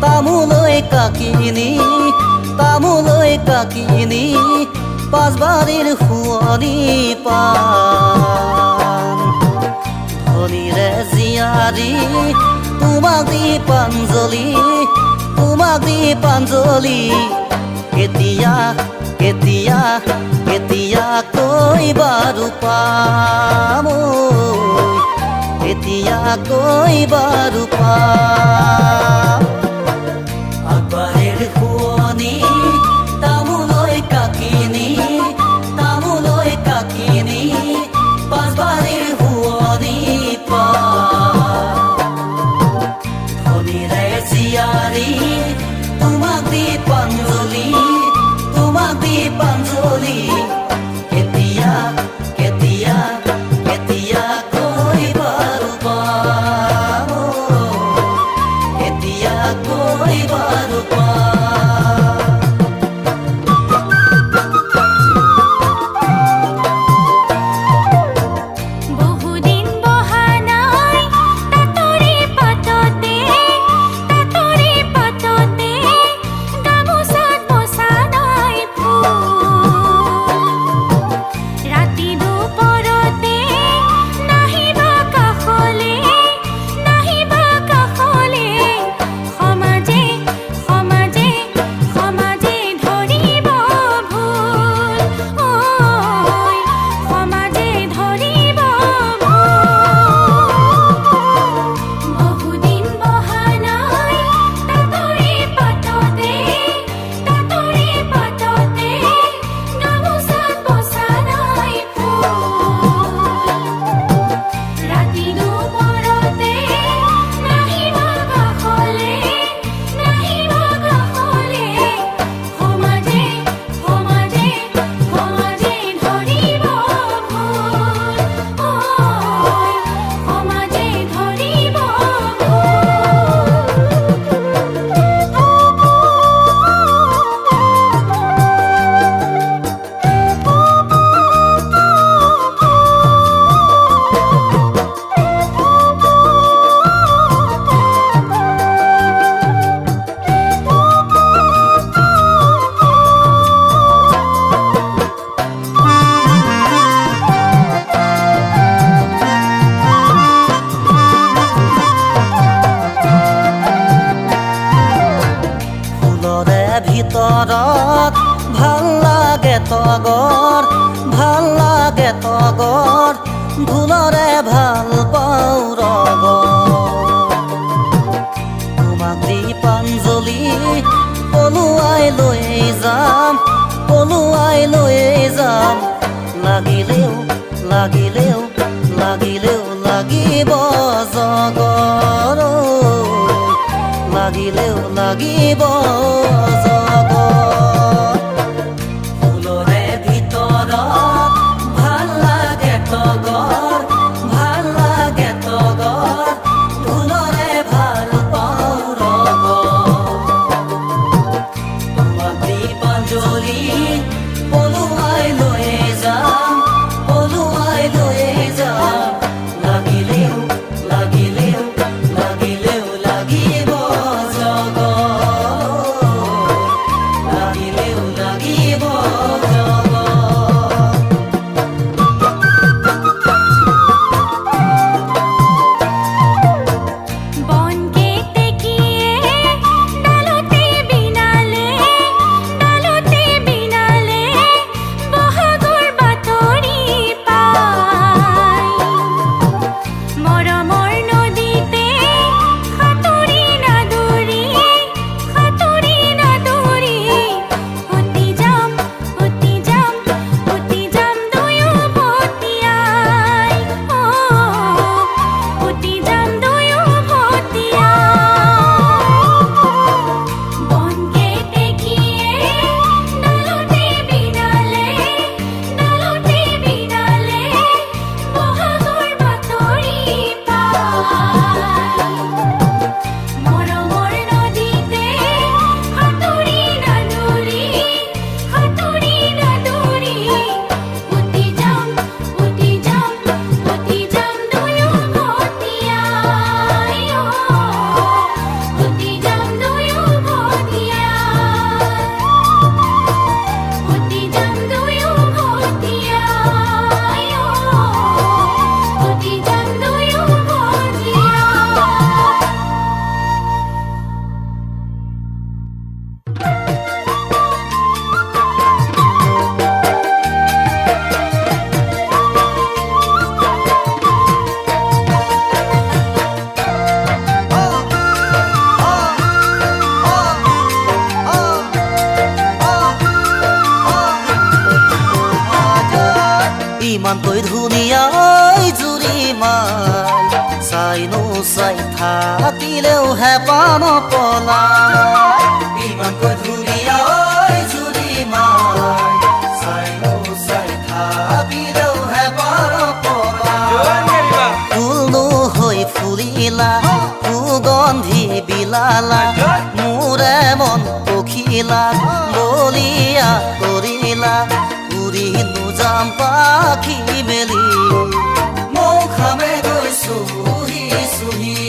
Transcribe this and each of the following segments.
তামোলৈ কাকিনি পাঁচবাৰীৰ শুৱনি পান ধনীৰে জীয়াৰী তোমাক দি প্ৰাঞ্জলি কেতিয়া কৈ বাৰু পাম কেতিয়া কৈ বাৰু পাম আগবাৰীৰ শুৱনি তামোলৈ কাকিনি পাঁচবাৰীৰ শুৱনি পান ধনীৰে জীয়াৰী তোমাক দি প্ৰাঞ্জলি কেতিয়া কৈ বাৰু পাম কেতিয়া কৈ বাৰু পাম বহুদিন বহা নাই তাতৰি পাততে গামোচাত বসা নাই ফুল ৰাতি দুপৰতে নাহিবা কাষলে সমাজে ধৰিব ভুল সমাজে ধৰিব বহুদিন বহা নাই তাতৰি পাততে গামোচাত বসা নাই ফুল ৰাতি দুপৰতে নাহিবা কাষলে সমাজে ধৰিব ভুল সমাজে ধৰিব ফুলৰে ভিতৰত ভাল লাগে তগৰ ঢোলৰে ভাল পাওঁ ৰগৰ তোমাক দি প্ৰাঞ্জলি পলুৱাই লৈ যাম লাগিলেও লাগিব জগৰ লাগিব জগৰ ফুলৰে ভিতৰত ভাল লাগে তগৰ ঢোলৰে ভাল পাওঁ ৰগৰ তোমাক দি প্ৰাঞ্জলি পলুৱাই লৈ যাম লাগিলেও লাগিব জগৰ ইমানকৈ ধুনীয়া জুৰিমাই চাই চাই থাকিলেও হেঁপাহ নপলাই ইমানকৈ ধুনীয়া জুৰিমাই চাই থাকিলেও হেঁপাহ নপলাই ফুল হৈ ফুলিলা সুগন্ধি বিলালা মোৰে মন পখিলা বলিয়া কৰিলা উৰিনো যাম পাখি মেলি মৌখামে গৈ চুহি চুহি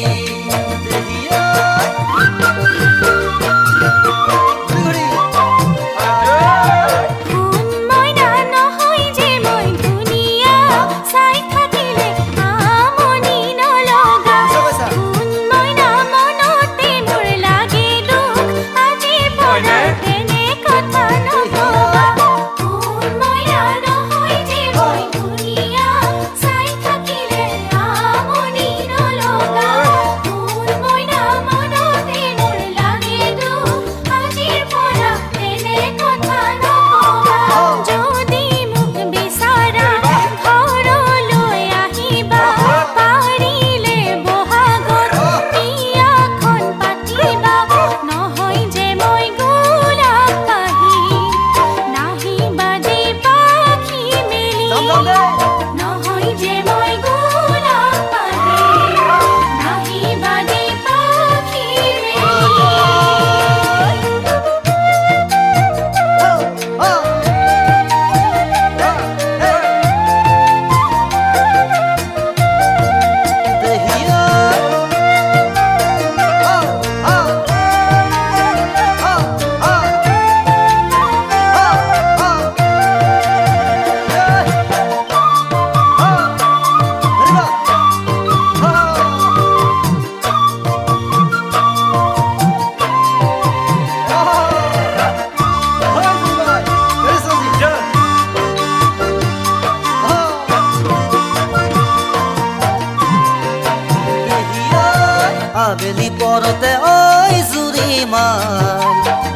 আবেলি পৰতে ঐ জুৰিমাই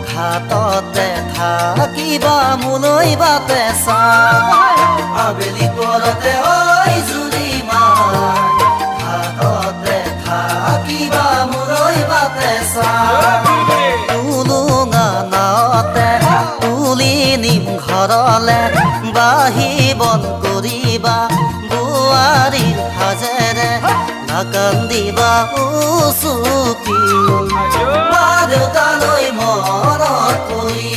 ঘাটতে থাকিবা মোলৈ বাটে চাই আবেলি পৰতে ঐ জুৰিমাই ঘাটতে থাকিবা মোলৈ বাটে চাই টুলুঙা নাৱতে তুলি নিম ঘৰলে বাহি বন কৰিবা বোৱাৰীৰ সাজেৰে কান্দিবা উচুকি মা দেউতালৈ মনত পৰি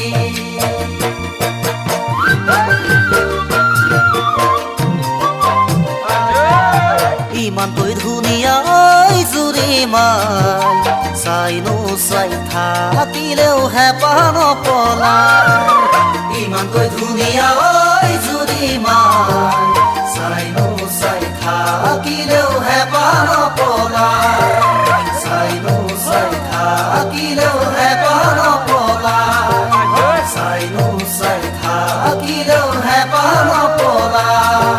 ইমানকৈ ধুনীয়া জুৰিমাই চাই থাকিলেও হেঁপাহ নপলাই ইমানকৈ ধুনীয়া জুৰিমাই চাই থাকিলেও হেঁপাহ নপলাই চাই থাকিলেও হেঁপাহ নপলাই চাই থাকিলেও হেঁপাহ নপলাই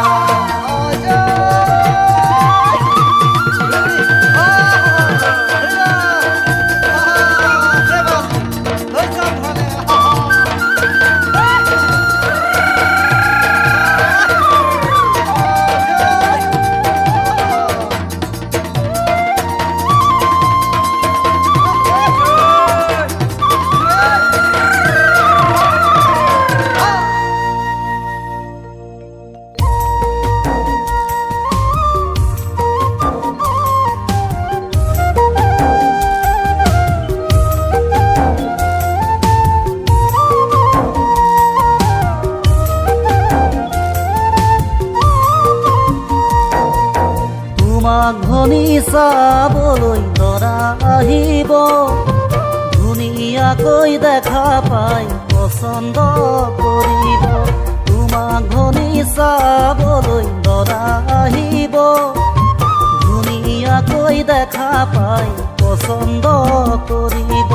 ঘনি চাবলৈ ল'ৰা আহিব ধুনীয়াকৈ দেখা পাই পচন্দ কৰিব তোমাক ঘনি চাবলৈ ল'ৰা আহিব ধুনীয়াকৈ দেখা পাই পচন্দ কৰিব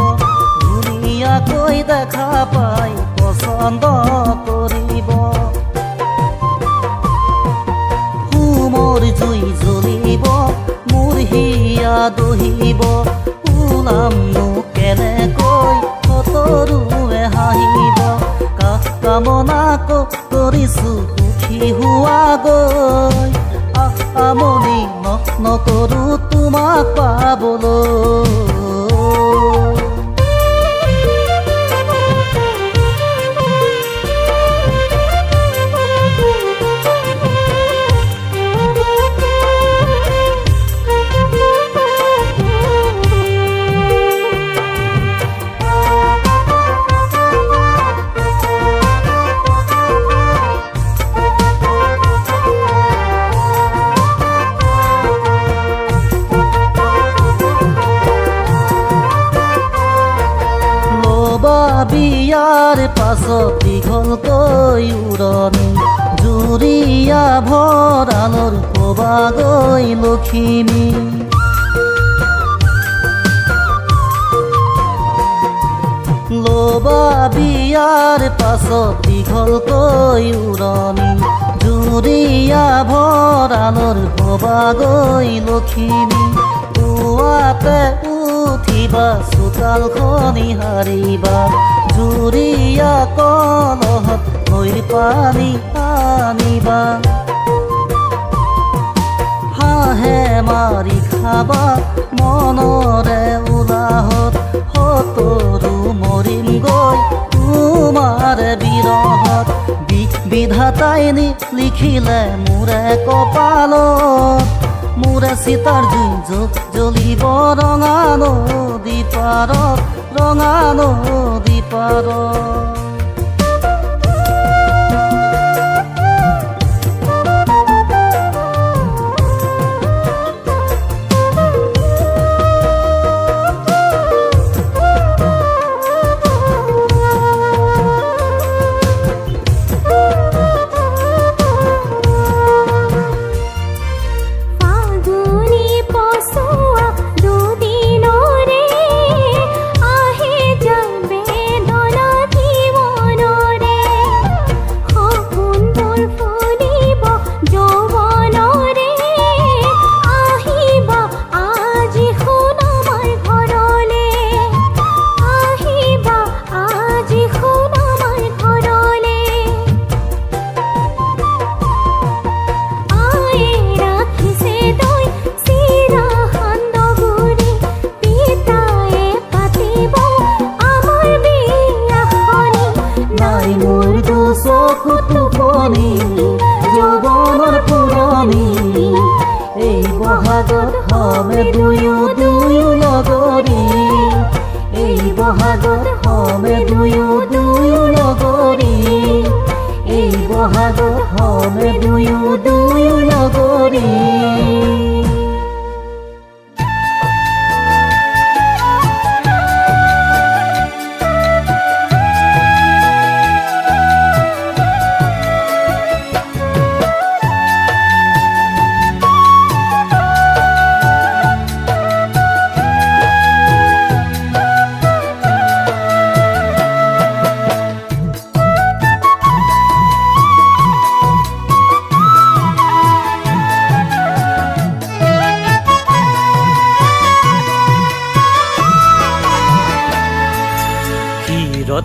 ধুনীয়াকৈ দেখা পাই পচন্দ কৰিব মোৰ জুই জ্বলিব মোৰ হিয়া দহিব ওলামনো কেনেকৈ সতৰুৱে হাঁহিব কামনা কৰিছো সুখী হোৱা গৈ আমনি নকৰো তোমাক পাবলৈ বিয়াৰ পাছত দীঘলকৈ উৰণি জুৰীয়া ভঁৰালৰ পবাগৈ লখিমী লবা বিয়াৰ পাছত দীঘলকৈ উৰণি জুৰীয়া ভঁৰালৰ পবাগৈ লখিমী পুৱাতে উঠিবা চোতালখনি হাৰিবা জুৰীয়া কলহত নৈৰ পানী আনিবা হাঁহে মাৰি খাবা মনৰে উলাহত সতৰু মৰিম গৈ তোমাৰ বিৰহত বিধাতাই লিখিলে মোৰে কপালত মোৰে চিতাৰ জুই জ্বলিব ৰঙা নদী পাৰত ৰঙা নদী পাৰত যৌৱনৰ পুৰণি এই বহাগত হমে দুয়ো দুয়ো লগৰী এই বহাগত হমে দুয়ো দুয়ো লগৰী এই বহাগত হমে দুয়ো দুয়ো লগৰী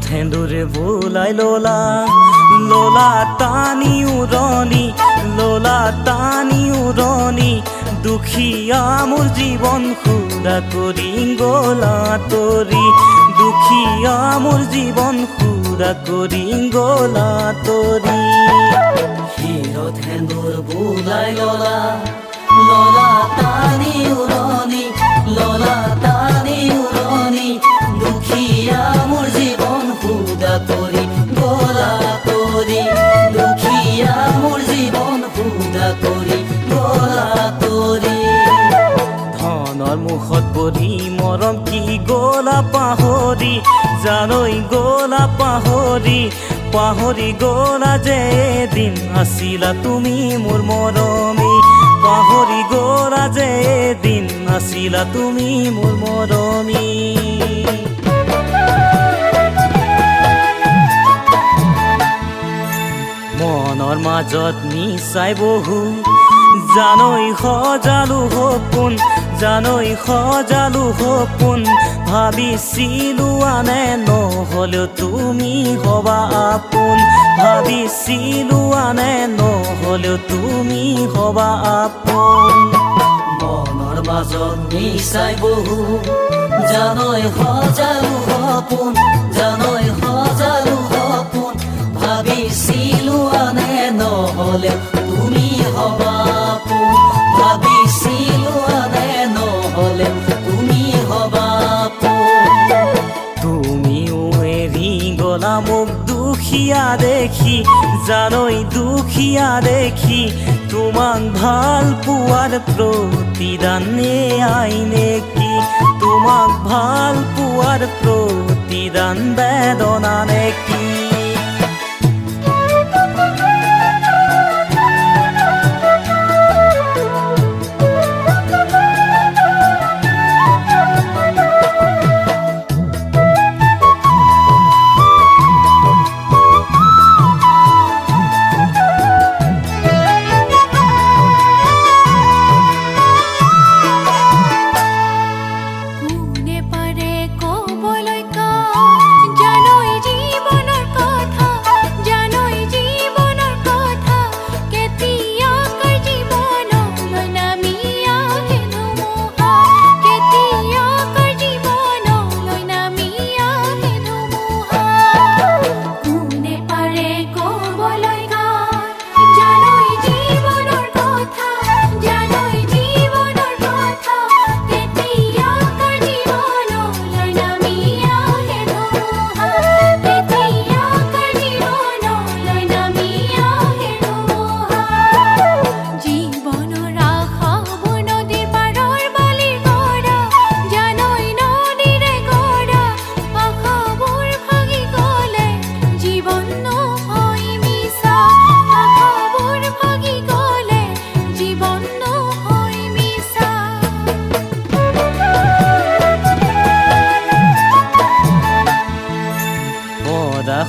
সেন্দুৰে বোলাই ললা ললা টানি উৰণি ললা টানি উৰণি দুখীয়া মোৰ জীৱন সুৰা কৰি গলা তৰি দুখীয়া মোৰ জীৱন সুৰা কৰি গলা তৰি শিৰত সেন্দুৰ বোলাই ললা ললা টানি উৰণি ললা টানি উৰণি দুখীয়া মোৰ জীৱন সুদা কৰি গলা তৰি দুখীয়া মোৰ জীৱন সুদা কৰি গলা তৰি ধনৰ মুখত পৰি মৰম কি গলা পাহৰি জানৈ গলা পাহৰি পাহৰি গলা যে এদিন আছিলা তুমি মোৰ মৰমী পাহৰি গলা যে এদিন আছিলা তুমি মোৰ মৰমী মনৰ মাজত নিচাই বহু জানৈ সজালো সপোন জানৈ সজালো সপোন ভাবিছিলো আনে নহ'লেও তুমি হবা আপোন ভাবিছিলো আনে নহ'লেও তুমি হবা আপোন মনৰ মাজত মিছাই বহু জানৈ সজালো সপোন জানৈ সজালো সপোন ভাবিছিলো আনে নহ'লে তুমি হবা আপোন ভাবিছিলো আনে নহ'লে তুমি হবা আপোন তুমিও এৰি গলা মোক দুখীয়া দেখি জানৈ দুখীয়া দেখি তোমাক ভাল পোৱাৰ প্ৰতিদানে আই নেকি তোমাক ভাল পোৱাৰ প্ৰতিদান বেদনা নেকি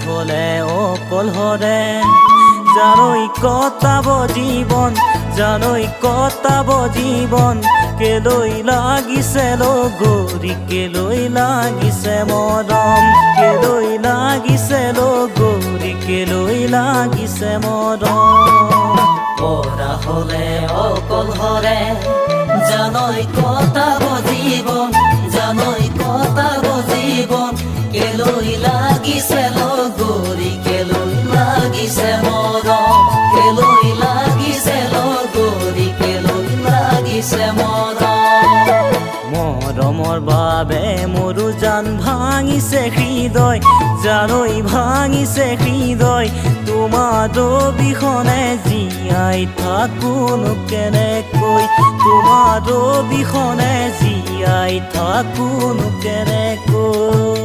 হলে অকলহৰে জানৈ কটাব জীৱন জানৈ কটাব জীৱন কেলৈ লাগিছে লগৰী কেলৈ লাগিছে মৰম কেলৈ লাগিছে লগৰী কেলৈ লাগিছে মৰম পৰা হলে অকলহৰে জানৈ কটাব জীৱন জানৈ কটাব জীৱন কেলৈ লাগিছে লগৰী কেলৈ লাগিছে মৰম কেলৈ লাগিছে লগৰী কেলৈ লাগিছে মৰম মৰমৰ বাবে মোৰো জান ভাঙিছে হৃদয় জানৈ ভাঙিছে হৃদয় তোমাৰ অবিহনে জীয়াই থাকোনো কেনেকৈ তোমাৰ অবিহনে জীয়াই থাকোনো কেনেকৈ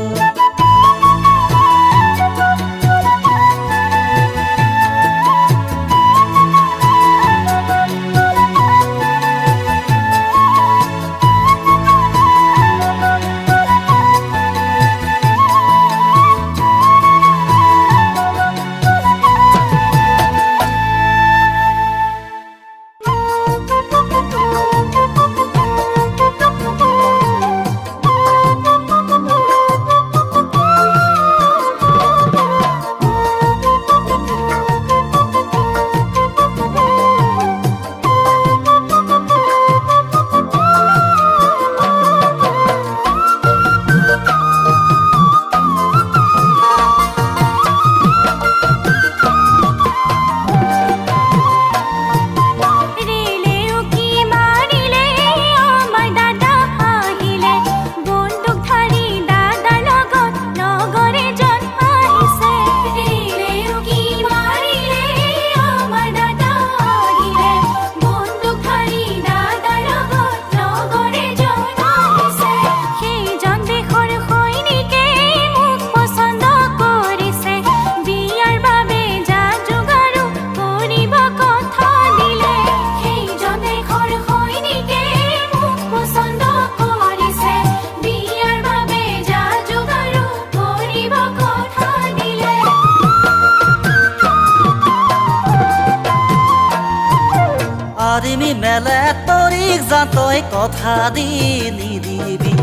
আদমি মেলে তৰিক জান তই কথা দি নিদিবি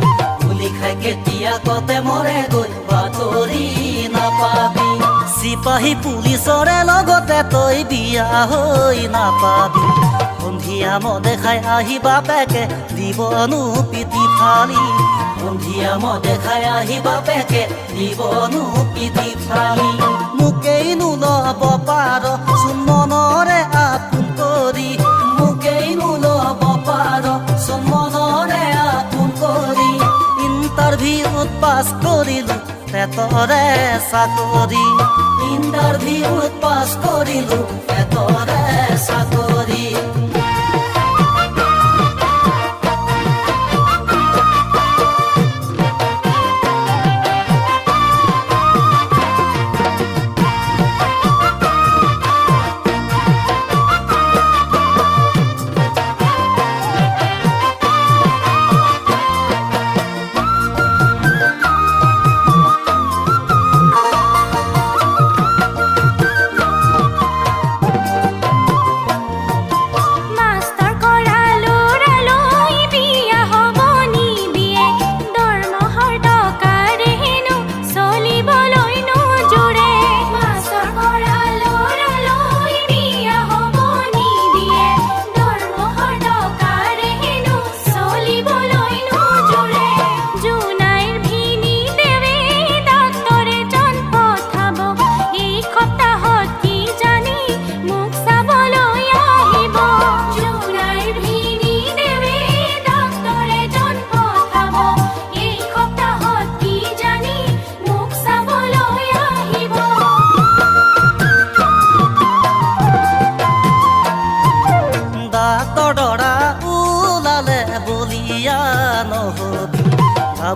গুলি খাই কেতিয়া কতে মৰে গৈ বাতৰি নাপাবি চিপাহী পুলিচৰে লগতে তই বিয়া হৈ নাপাবি সন্ধিয়া মদে খাই আহি বাপেকে দিবনো পিটি ফালি সন্ধিয়া মদে খাই আহি বাপেকে দিবনো পিটি ফালি মোকেই নুলব পাৰ চোন মনৰে আপোন কৰি মোকেই নুলব পাৰ চোন মনৰে আপোন কৰি ইণ্টাৰভিউত পাছ কৰিলো পেটৰে চাকৰি ইণ্টাৰভিউত পাছ কৰিলো পেটৰে চাকৰি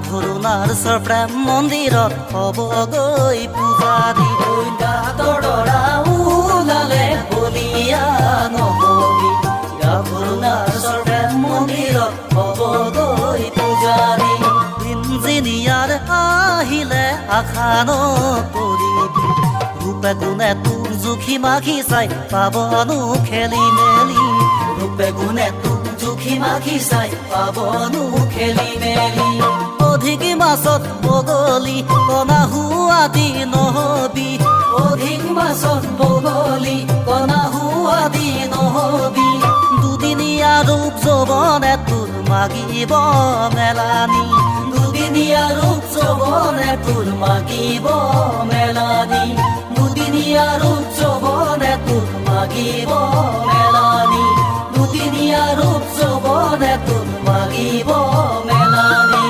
ভৰুণাৰ প্ৰেম মন্দিৰত হ'বগৈ পূজাৰী দৰা ওলালে বলিয়া নহবি ভৰুণাৰ প্ৰেম মন্দিৰত হ'বগৈ পূজাৰী ইঞ্জিনিয়াৰ আহিলে আশা নকৰিবি ৰূপে গুণে তোৰ জুখি মাখি চাই পাবনো খেলি মেলি ৰূপে গুণে তোৰ জুখি মাখি চাই পাবনো খেলি মেলি অধিক মাছত বগলী কণা হুৱাদি নহবি অধিক মাছত বগলী কণা হুৱাদি নহবি দুদিনীয়া ৰূপ যৌৱনে তোৰ মাগিব মেলানি দুদিনীয়া ৰূপ যৌৱনে তোৰ মাগিব মেলানি দুদিনীয়া ৰূপ যৌৱনে তোৰ মাগিব মেলানি দুদিনীয়া ৰূপ যৌৱনে তোৰ মাগিব মেলানি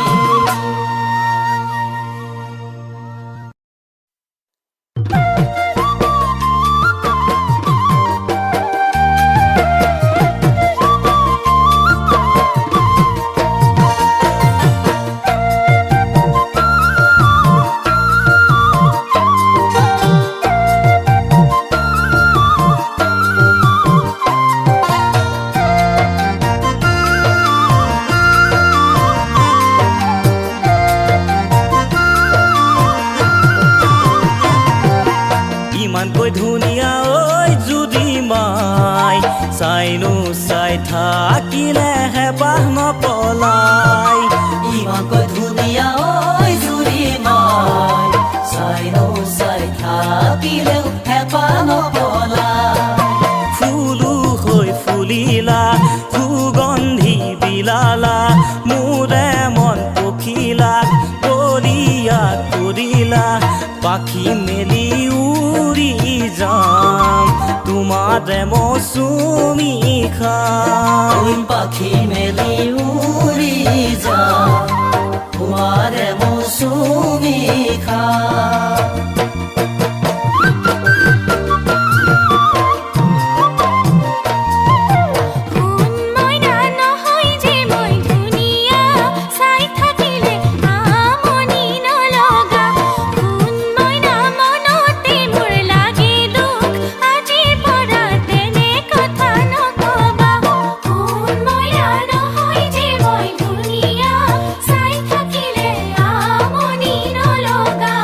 ধুনীয়া ঐ যদি মাই চাইনো চাই থাকিলে হেঁপাহ নপলাই ইমানকৈ ধুনীয়া ঐ জুৰি মাই চাইনো চাই থাকিলেও হেঁপাহ নপলাই ফুলো হৈ ফুলিলা সুগন্ধি বিলালা মোৰে মন পখিলা কৰিয়া কৰিলা পাখি মেলি উৰি যাম তোমাৰে মৌচুমী খাম পাখি মেলি উৰি যাম তোমাৰে মৌচুমী খাম ধুনীয়া চাই থাকিলে আমনি নলগা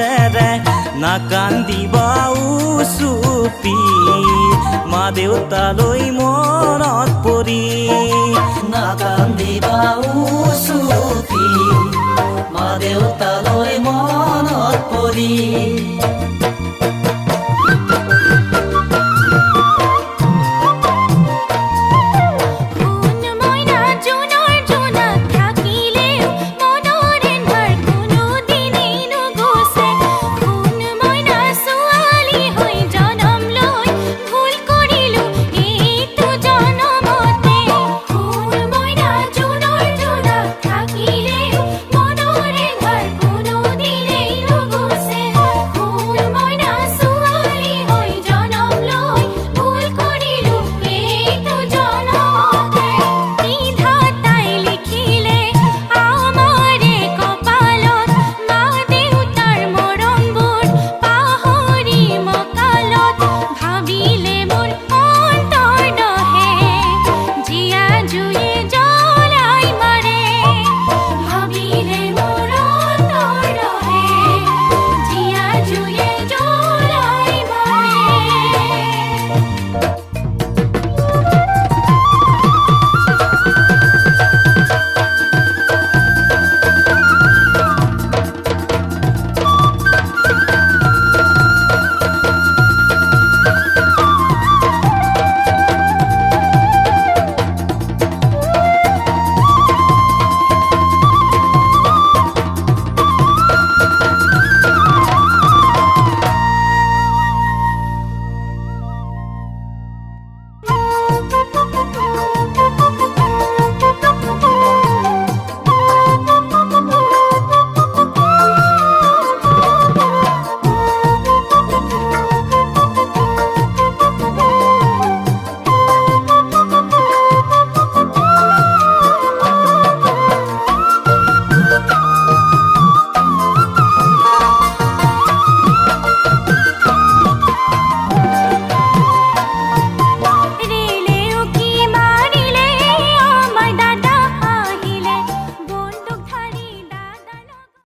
মাজেৰে নাকান্দিবা উচুপি মা দেউতালৈ মনত পৰি নাকান্দিবা উচুপি মা দেউতালৈ মনত পৰি